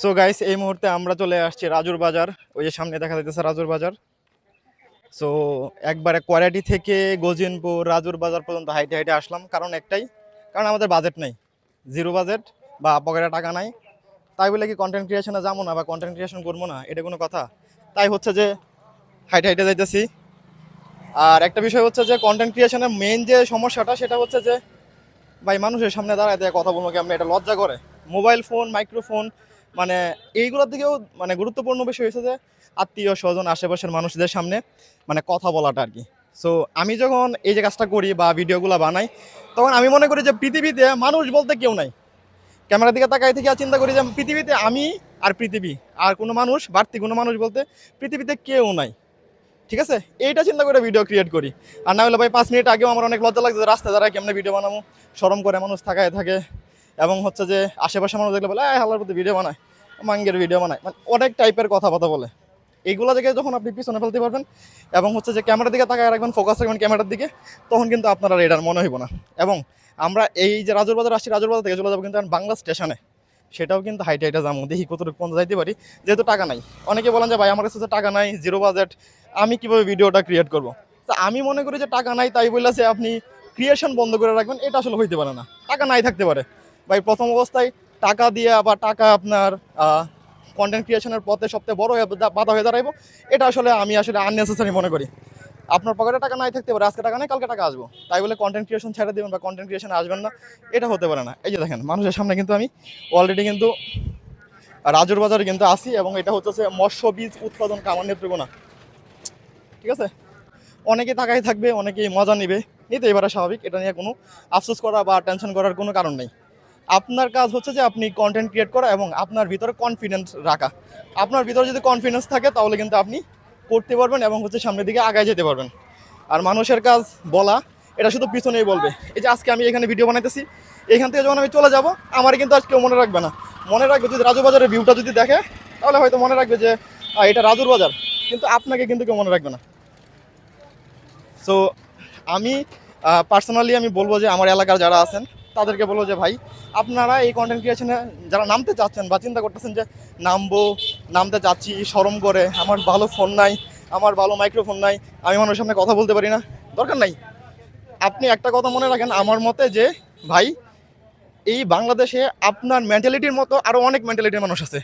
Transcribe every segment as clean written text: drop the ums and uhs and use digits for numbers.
So guys, এই মুহূর্তে আমরা চলে আসছি রাজুর বাজার। ওই যে সামনে দেখা যাইতেছে রাজুর বাজার। সো একবারে কোয়ারাটি থেকে গজিনপুর রাজুর বাজার পর্যন্ত হাইটে হাইটে আসলাম, কারণ একটাই, কারণ আমাদের বাজেট নেই, জিরো বাজেট বা পকেটে টাকা নাই। তাই বলে কি কন্টেন্ট ক্রিয়েশনে যাবো না বা কন্টেন্ট ক্রিয়েশন করবো না, এটা কোনো কথা? তাই হচ্ছে যে হাইটে হাইটে যাইতেছি। আর একটা বিষয় হচ্ছে যে কন্টেন্ট ক্রিয়েশনের মেইন যে সমস্যাটা সেটা হচ্ছে যে ভাই, মানুষের সামনে দাঁড়ায় দেয় কথা বলবো কেমন, এটা লজ্জা করে। মোবাইল ফোন, মাইক্রোফোন, মানে এইগুলোর দিকেও মানে গুরুত্বপূর্ণ বিষয় হয়েছে যে আত্মীয় স্বজন আশেপাশের মানুষদের সামনে মানে কথা বলাটা আর কি। সো আমি যখন এই যে কাজটা করি বা ভিডিওগুলো বানাই, তখন আমি মনে করি যে পৃথিবীতে মানুষ বলতে কেউ নাই। ক্যামেরার দিকে তাকাই থেকে আর চিন্তা করি যে পৃথিবীতে আমি আর পৃথিবী, আর কোনো মানুষ, বাড়তি কোনো মানুষ বলতে পৃথিবীতে কেউ নাই। ঠিক আছে, এইটা চিন্তা করে ভিডিও ক্রিয়েট করি। আর না হলে ভাই 5 মিনিট আগেও আমার অনেক লজ্জা লাগছে রাস্তায় দাঁড়ায় কেমনে ভিডিও বানাবো, শরম করে মানুষ থাকায় থাকে। এবং হচ্ছে যে আশেপাশে মানুষ দেখলে বলে হালার প্রতি ভিডিও বানায়, মাঙ্গের ভিডিও বানায়, মানে অনেক টাইপের কথাবার্তা বলে। এইগুলো থেকে যখন আপনি পিছনে ফেলতে পারবেন এবং হচ্ছে যে ক্যামেরার দিকে তাকায় রাখবেন, ফোকাস রাখবেন ক্যামেরার দিকে, তখন কিন্তু আপনারা এটার মনে হইব না। এবং আমরা এই যে রাজুর বাজার আসছি, রাজুর বাজার থেকে চলে যাবো কিন্তু বাংলা স্টেশনে, সেটাও কিন্তু হাইটে হাইটে যাবো, দেখি কতটুকু পর্যন্ত যাইতে পারি, যেহেতু টাকা নাই। অনেকে বলেন যে ভাই আমার কাছে টাকা নাই, জিরো বাজেট, আমি কিভাবে ভিডিওটা ক্রিয়েট করব। তা আমি মনে করি যে টাকা নাই তাই বললে যে আপনি ক্রিয়েশন বন্ধ করে রাখবেন, এটা আসলে হইতে পারে না। টাকা নাই থাকতে পারে ভাই, প্রথম অবস্থায় টাকা দিয়ে বা টাকা আপনার কন্টেন্ট ক্রিয়েশনের পথে সবথেকে বড় বাধা হয়ে দাঁড়াইবো, এটা আসলে আমি আসলে আননেসেসারি মনে করি। আপনার পকেটে টাকা নাই থাকতে পারে, আজকে টাকা নেই কালকে টাকা আসবো, তাই বলে কন্টেন্ট ক্রিয়েশন ছেড়ে দেবেন বা কন্টেন্ট ক্রিয়েশনে আসবেন না, এটা হতে পারে না। এই যে দেখেন মানুষের সামনে কিন্তু আমি অলরেডি কিন্তু রাজুর বাজারে কিন্তু আসি, এবং এটা হচ্ছে মৎস্য বীজ উৎপাদন কামান নেত্রকোনা। ঠিক আছে, অনেকে তাকাই থাকবে, অনেকেই মজা নিবে, নিতে এবারে স্বাভাবিক, এটা নিয়ে কোনো আফসোস করা বা টেনশন করার কোনো কারণ নেই। আপনার কাজ হচ্ছে যে আপনি কন্টেন্ট ক্রিয়েট করা এবং আপনার ভিতরে কনফিডেন্স রাখা। আপনার ভিতরে যদি কনফিডেন্স থাকে তাহলে কিন্তু আপনি করতে পারবেন এবং হচ্ছে সামনের দিকে আগায় যেতে পারবেন। আর মানুষের কাজ বলা, এটা শুধু পিছনেই বলবে। এই যে আজকে আমি এখানে ভিডিও বানাইতেছি, এখান থেকে যখন আমি চলে যাব, আমার কিন্তু আজ কেউ মনে রাখবে না। মনে রাখবে যদি রাজু বাজারের ভিউটা যদি দেখে, তাহলে হয়তো মনে রাখবে যে এটা রাজুর বাজার, কিন্তু আপনাকে কিন্তু কেউ মনে রাখবে না। সো আমি পার্সোনালি আমি বলবো যে আমার এলাকার যারা আছেন তাদেরকে বলবো যে ভাই, আপনারা এই কন্টেন্ট ক্রিয়েশনে যারা নামতে চাচ্ছেন বা চিন্তা করতেছেন যে নামতে চাচ্ছি, শরম করে, আমার ভালো ফোন নাই, আমার ভালো মাইক্রোফোন নাই, আমি মানুষের সামনে কথা বলতে পারি না, দরকার নাই। আপনি একটা কথা মনে রাখেন আমার মতে, যে ভাই, এই বাংলাদেশে আপনার মেন্টালিটির মতো আরও অনেক মেন্টালিটির মানুষ আছে।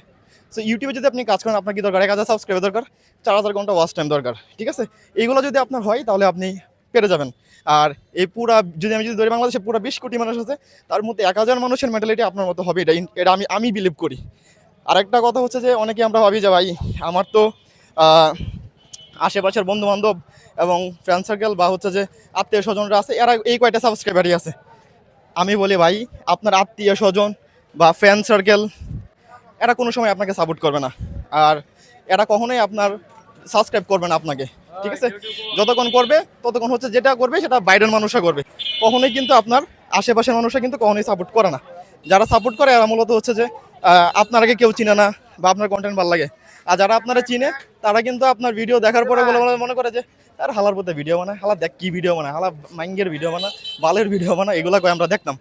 সো ইউটিউবে যদি আপনি কাজ করেন, আপনার কি দরকার? 1,000 সাবস্ক্রাইবার দরকার, 4,000 ঘন্টা ওয়াচ টাইম দরকার। ঠিক আছে, এইগুলো যদি আপনার হয় তাহলে আপনি পেরে যাবেন। আর এই পুরা, যদি আমি যদি ধরি বাংলাদেশে পুরো 20 কোটি মানুষ আছে, তার মধ্যে 1,000 মানুষের মেন্টালিটি আপনার মতো হবে, এটা এটা আমি বিলিভ করি। আরেকটা কথা হচ্ছে যে অনেকে আমরা ভাবি যে ভাই, আমার তো আশেপাশের বন্ধু বান্ধব এবং ফ্রেন্ড সার্কেল বা হচ্ছে যে আত্মীয় স্বজনরা আছে, এরা এই কয়টা সাবস্ক্রাইবারই আছে। আমি বলি ভাই, আপনার আত্মীয় স্বজন বা ফ্রেন্ড সার্কেল, এরা কোনো সময় আপনাকে সাপোর্ট করবে না। আর এরা কখনোই আপনার সাবস্ক্রাইব করবে না আপনাকে। ঠিক আছে, যতক্ষণ করবে ততক্ষণ হচ্ছে যেটা করবে সেটা বাইরের মানুষরা করবে, কখনোই কিন্তু আপনার আশেপাশের মানুষরা কিন্তু কখনোই সাপোর্ট করে না। যারা সাপোর্ট করে এরা মূলত হচ্ছে যে আপনার আগে কেউ চিনে না বা আপনার কন্টেন্ট ভালো লাগে। আর যারা আপনারা চিনে, তারা কিন্তু আপনার ভিডিও দেখার পরে বলে মনে করে যে আর হালার পথে ভিডিও বানায়, হালা দেখ কি ভিডিও বানায়, হালা মাইঙ্গের ভিডিও বানা, বালের ভিডিও বানা, এগুলা কয় আমরা দেখতাম।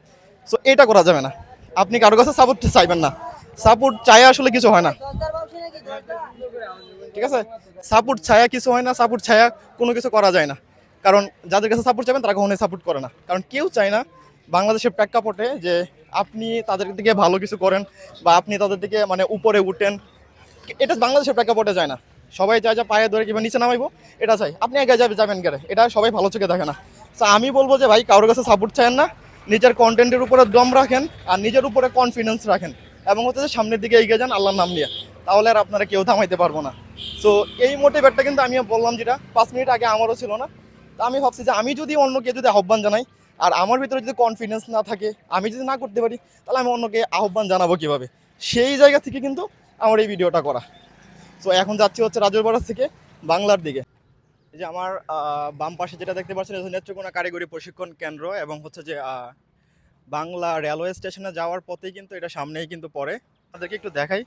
সো এটা করা যাবে না। আপনি কারো কাছে সাপোর্ট চাইবেন না, সাপোর্ট চাই আসলে কিছু হয় না। ঠিক আছে, সাপোর্ট ছায়া কিছু হয় না, সাপোর্ট ছায়া কোনো কিছু করা যায় না। কারণ যাদের কাছে সাপোর্ট চাইবেন তারা কখনোই সাপোর্ট করে না, কারণ কেউ চায় না বাংলাদেশের প্রেক্ষাপটে যে আপনি তাদের দিকে ভালো কিছু করেন বা আপনি তাদের দিকে মানে উপরে উঠেন। এটা বাংলাদেশের প্রেক্ষাপটে যায় না। সবাই চায় যে পায়ে ধরে কিংবা নিচে নামাইবো, এটা চাই। আপনি একা যাবেন কেন, এটা সবাই ভালো চোখে দেখে না। তো আমি বলবো যে ভাই, কারোর কাছে সাপোর্ট চান না, নিজের কন্টেন্টের উপরে দম রাখেন আর নিজের উপরে কনফিডেন্স রাখেন, এবং হচ্ছে যে সামনের দিকে এগিয়ে যান আল্লাহর নাম নিয়ে, তাহলে আর আপনারা কেউ থামাইতে পারবো না। সো এই মোটিভেটটা কিন্তু আমি বললাম, যেটা 5 মিনিট আগে আমারও ছিল না। তা আমি ভাবছি যে আমি যদি অন্যকে যদি আহ্বান জানাই, আর আমার ভিতরে যদি কনফিডেন্স না থাকে, আমি যদি না করতে পারি, তাহলে আমি অন্যকে আহ্বান জানাবো কিভাবে? সেই জায়গা থেকে কিন্তু আমার এই ভিডিওটা করা। সো এখন যাচ্ছি হচ্ছে রাজুর বাজার থেকে বাংলার দিকে। এই যে আমার বাম পাশে যেটা দেখতে পাচ্ছেন, এটা হচ্ছে নেত্রকোনা কারিগরি প্রশিক্ষণ কেন্দ্র, এবং হচ্ছে যে বাংলা রেলওয়ে স্টেশনে যাওয়ার পথেই কিন্তু এটা সামনেই কিন্তু পড়ে। আপনাদেরকে একটু দেখাই।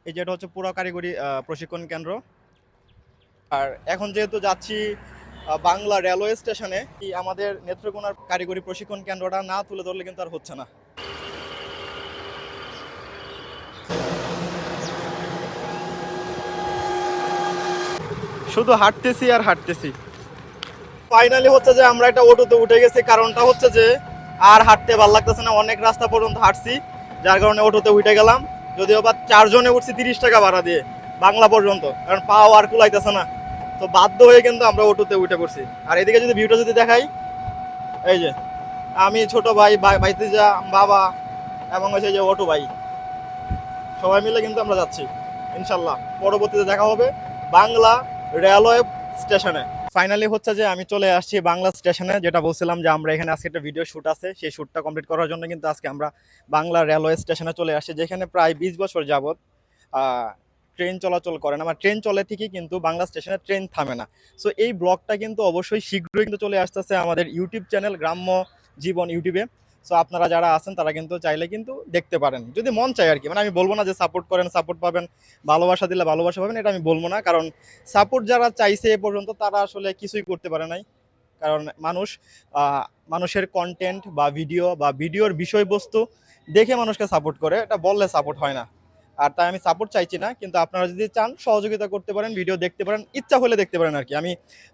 এই যে এটা হচ্ছে পুরো কারিগরি প্রশিক্ষণ কেন্দ্র। আর এখন যেহেতু যাচ্ছি বাংলা রেলওয়ে স্টেশনে কি আমাদের নেত্রকোনার কারিগরি প্রশিক্ষণ কেন্দ্রটা না তুলে ধরলে কিন্তু আর হচ্ছে না। শুধু হাঁটতেছি আর হাঁটতেছি। ফাইনালি হচ্ছে যে আমরা একটা অটোতে উঠে গেছি, কারণটা হচ্ছে যে আর হাঁটতে ভালো লাগতেছে না, অনেক রাস্তা পর্যন্ত হাঁটছি, যার কারণে অটোতে উঠে গেলাম। যদিও বা 4 জনে উঠছি 30 টাকা ভাড়া দিয়ে বাংলা পর্যন্ত, কারণ পাও আর কুলাইতেছে না। তো বাধ্য হয়ে কিন্তু আমরা অটোতে উঠে পড়ছি। আর এদিকে যদি ভিউটা যদি দেখাই, এই যে আমি, ছোট ভাই, ভাইতিজা, বাবা এবং হচ্ছে যে অটো ভাই, সবাই মিলে কিন্তু আমরা যাচ্ছি। ইনশাল্লাহ পরবর্তীতে দেখা হবে বাংলা রেলওয়ে স্টেশনে। ফাইনালি হচ্ছে যে আমি চলে আসছি বাংলা স্টেশনে, যেটা বলছিলাম যে আমরা এখানে আজকে একটা ভিডিও শ্যুট আছে, সেই শ্যুটটা কমপ্লিট করার জন্য কিন্তু আজকে আমরা বাংলা রেলওয়ে স্টেশনে চলে আসছি, যেখানে প্রায় 20 বছর যাবৎ ট্রেন চলাচল করে না। আমার ট্রেন চলে ঠিকই, কিন্তু বাংলা স্টেশনে ট্রেন থামে না। সো এই ব্লগটা কিন্তু অবশ্যই শীঘ্রই কিন্তু চলে আসতেছে আমাদের ইউটিউব চ্যানেল গ্রাম্য জীবন ইউটিউবে। সো আপনারা যারা আছেন তারা কিন্তু চাইলে কিন্তু দেখতে পারেন, যদি মন চায় আর কি। মানে আমি বলবো না যে সাপোর্ট করেন, সাপোর্ট পাবেন, ভালোবাসা দিলে ভালোবাসা পাবেন, এটা আমি বলবো না। কারণ সাপোর্ট যারা চাইছে এ পর্যন্ত তারা আসলে কিছুই করতে পারে নাই। কারণ মানুষ আহ, মানুষের কন্টেন্ট বা ভিডিওর বিষয়বস্তু দেখে মানুষকে সাপোর্ট করে, এটা বললে সাপোর্ট হয় না। আর তাই আমি সাপোর্ট চাইছি না, কিন্তু আপনারা যদি চান সহযোগিতা করতে পারেন, ভিডিও দেখতে পারেন, ইচ্ছা হলে দেখতে পারেন আর কি। আমি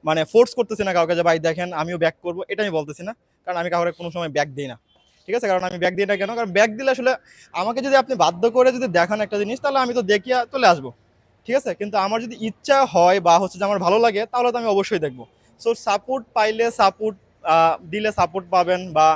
মানে ফোর্স করতেছি না কাউকে যে ভাই দেখেন আমিও ব্যাক করবো, এটা আমি বলতেছি না। কারণ আমি কাউকে কোনো সময় ব্যাক দিই না, ঠিক আছে? কারণ আমি ব্যাক দিই না কেন? কারণ ব্যাক দিলে আসলে আমাকে যদি আপনি বাধ্য করে যদি দেখান একটা জিনিস, তাহলে আমি তো দেখিয়া চলে আসবো, ঠিক আছে? কিন্তু আমার যদি ইচ্ছা হয় বা হচ্ছে যে আমার ভালো লাগে, তাহলে তো আমি অবশ্যই দেখবো। সো সাপোর্ট পাইলে সাপোর্ট দিলে সাপোর্ট পাবেন, বা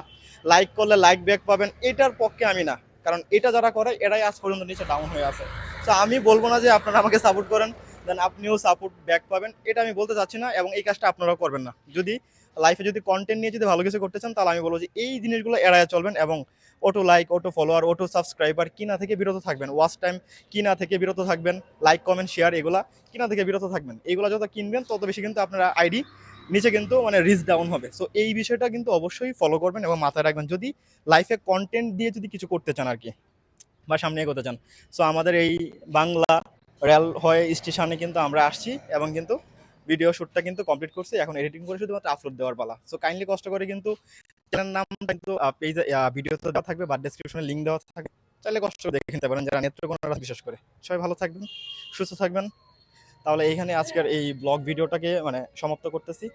লাইক করলে লাইক ব্যাক পাবেন, এটার পক্ষে আমি না। কারণ এটা যারা করে এরাই আজ পর্যন্ত নিচে ডাউন হয়ে আছে। সো আমি বলবো না যে আপনারা আমাকে সাপোর্ট করেন দেন আপনিও সাপোর্ট ব্যাক পাবেন, এটা আমি বলতে চাচ্ছি না, এবং এই কাজটা আপনারাও করবেন না। যদি লাইফে যদি কন্টেন্ট নিয়ে যদি ভালো কিছু করতে চান, তাহলে আমি বলবো যে এই জিনিসগুলো এড়ায় চলবেন, এবং auto like, auto follower, auto subscriber কিনা থেকে বিরত থাকবেন, ওয়াচ টাইম কিনা থেকে বিরত থাকবেন, লাইক কমেন্ট শেয়ার এগুলা কিনা থেকে বিরত থাকবেন। এগুলো যত কিনবেন তত বেশি কিন্তু আপনারা আইডি নিচে কিন্তু মানে রিচ ডাউন হবে। সো এই বিষয়টা কিন্তু অবশ্যই ফলো করবেন এবং মাথায় রাখবেন, যদি লাইফে কন্টেন্ট দিয়ে যদি কিছু করতে চান আর কি, বা সামনে এগোতে চান। সো আমাদের এই বাংলা রেলওয়ে স্টেশনে কিন্তু আমরা আসছি, এবং কিন্তু ভিডিও শ্যুটটা কিন্তু কমপ্লিট করছি, এখন এডিটিং করে শুধুমাত্র আপলোড দেওয়ার পালা। সো কাইন্ডলি কষ্ট করে কিন্তু চ্যানেল নাম কিন্তু পেজে ভিডিওতে দেওয়া থাকবে বা ডেসক্রিপশনে লিঙ্ক দেওয়া থাকবে, চাইলে কষ্ট করে দেখে নিতে পারেন যারা নেত্রকোনা বিশেষ করে। সবাই ভালো থাকবেন, সুস্থ থাকবেন। তাহলে এইখানে আজকের এই ব্লগ ভিডিওটাকে মানে সমাপ্ত করতেছি।